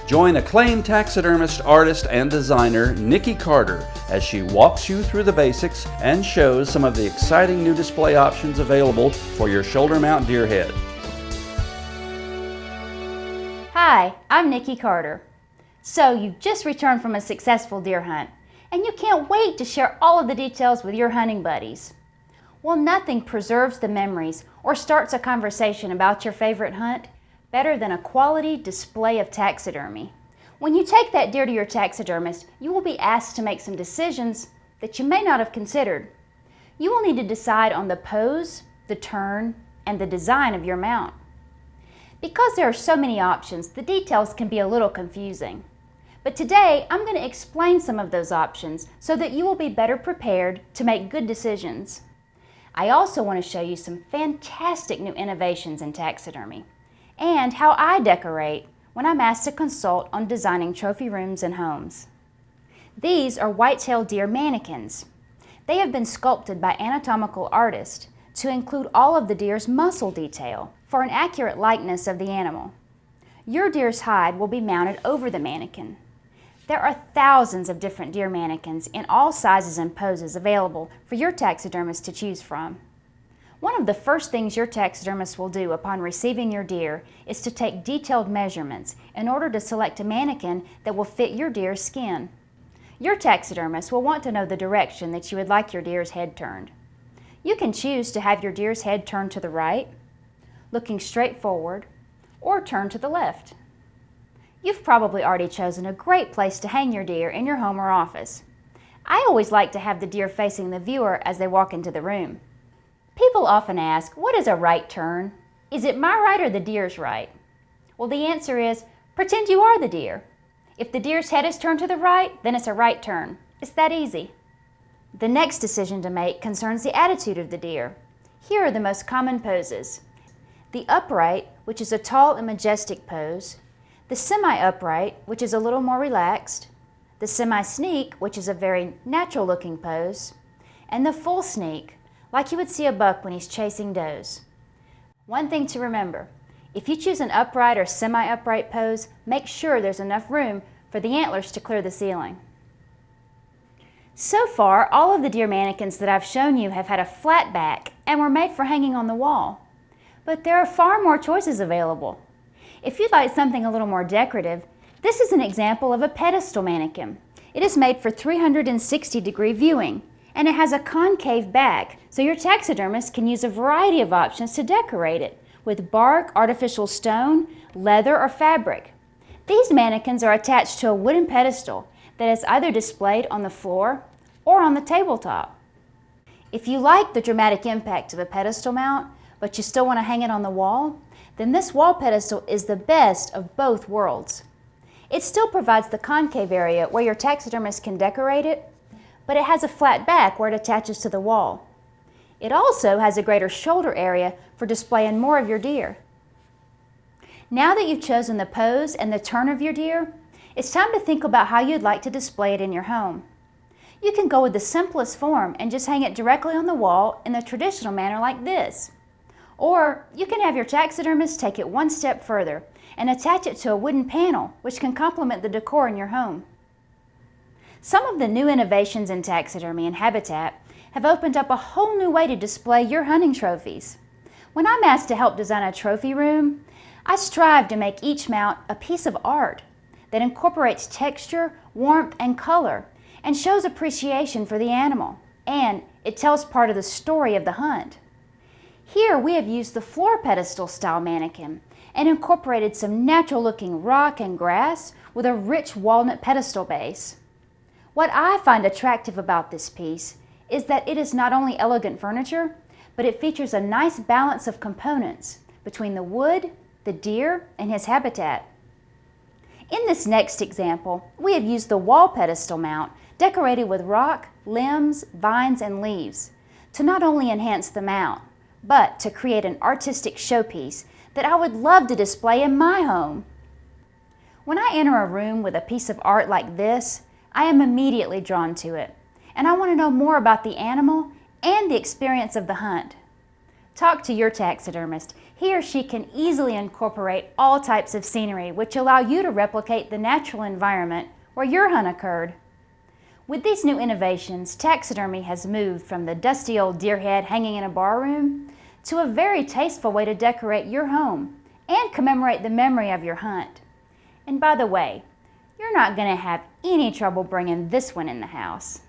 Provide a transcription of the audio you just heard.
Join acclaimed taxidermist, artist, and designer Nickie Carter as she walks you through the basics and shows some of the exciting new display options available for your shoulder mount deer head. Hi, I'm Nickie Carter. So you've just returned from a successful deer hunt, and you can't wait to share all of the details with your hunting buddies. Well, nothing preserves the memories or starts a conversation about your favorite hunt better than a quality display of taxidermy. When you take that deer to your taxidermist, you will be asked to make some decisions that you may not have considered. You will need to decide on the pose, the turn, and the design of your mount. Because there are so many options, the details can be a little confusing. But today, I'm going to explain some of those options so that you will be better prepared to make good decisions. I also want to show you some fantastic new innovations in taxidermy and how I decorate when I'm asked to consult on designing trophy rooms and homes. These are Whitetail Deer Mannikins. They have been sculpted by anatomical artists to include all of the deer's muscle detail for an accurate likeness of the animal. Your deer's hide will be mounted over the mannequin. There are thousands of different deer mannikins in all sizes and poses available for your taxidermist to choose from. One of the first things your taxidermist will do upon receiving your deer is to take detailed measurements in order to select a mannequin that will fit your deer's skin. Your taxidermist will want to know the direction that you would like your deer's head turned. You can choose to have your deer's head turned to the right, looking straight forward, or turned to the left. You've probably already chosen a great place to hang your deer in your home or office. I always like to have the deer facing the viewer as they walk into the room. People often ask, what is a right turn? Is it my right or the deer's right? Well, the answer is, pretend you are the deer. If the deer's head is turned to the right, then it's a right turn. It's that easy. The next decision to make concerns the attitude of the deer. Here are the most common poses. The upright, which is a tall and majestic pose. The semi-upright, which is a little more relaxed. The semi-sneak, which is a very natural-looking pose. And the full sneak, like you would see a buck when he's chasing does. One thing to remember, if you choose an upright or semi-upright pose, make sure there's enough room for the antlers to clear the ceiling. So far, all of the deer mannikins that I've shown you have had a flat back and were made for hanging on the wall. But there are far more choices available. If you'd like something a little more decorative, this is an example of a pedestal mannequin. It is made for 360-degree viewing, and it has a concave back, so your taxidermist can use a variety of options to decorate it with bark, artificial stone, leather, or fabric. These mannequins are attached to a wooden pedestal that is either displayed on the floor or on the tabletop. If you like the dramatic impact of a pedestal mount, but you still want to hang it on the wall, then this wall pedestal is the best of both worlds. It still provides the concave area where your taxidermist can decorate it, but it has a flat back where it attaches to the wall. It also has a greater shoulder area for displaying more of your deer. Now that you've chosen the pose and the turn of your deer, it's time to think about how you'd like to display it in your home. You can go with the simplest form and just hang it directly on the wall in the traditional manner like this. Or you can have your taxidermist take it one step further and attach it to a wooden panel, which can complement the decor in your home. Some of the new innovations in taxidermy and habitat have opened up a whole new way to display your hunting trophies. When I'm asked to help design a trophy room, I strive to make each mount a piece of art that incorporates texture, warmth, and color, and shows appreciation for the animal, and it tells part of the story of the hunt. Here we have used the floor pedestal style mannequin and incorporated some natural-looking rock and grass with a rich walnut pedestal base. What I find attractive about this piece is that it is not only elegant furniture, but it features a nice balance of components between the wood, the deer, and his habitat. In this next example, we have used the wall pedestal mount decorated with rock, limbs, vines, and leaves to not only enhance the mount, but to create an artistic showpiece that I would love to display in my home. When I enter a room with a piece of art like this, I am immediately drawn to it, and I want to know more about the animal and the experience of the hunt. Talk to your taxidermist. He or she can easily incorporate all types of scenery which allow you to replicate the natural environment where your hunt occurred. With these new innovations, taxidermy has moved from the dusty old deer head hanging in a barroom to a very tasteful way to decorate your home and commemorate the memory of your hunt. And by the way, you're not going to have any trouble bringing this one in the house.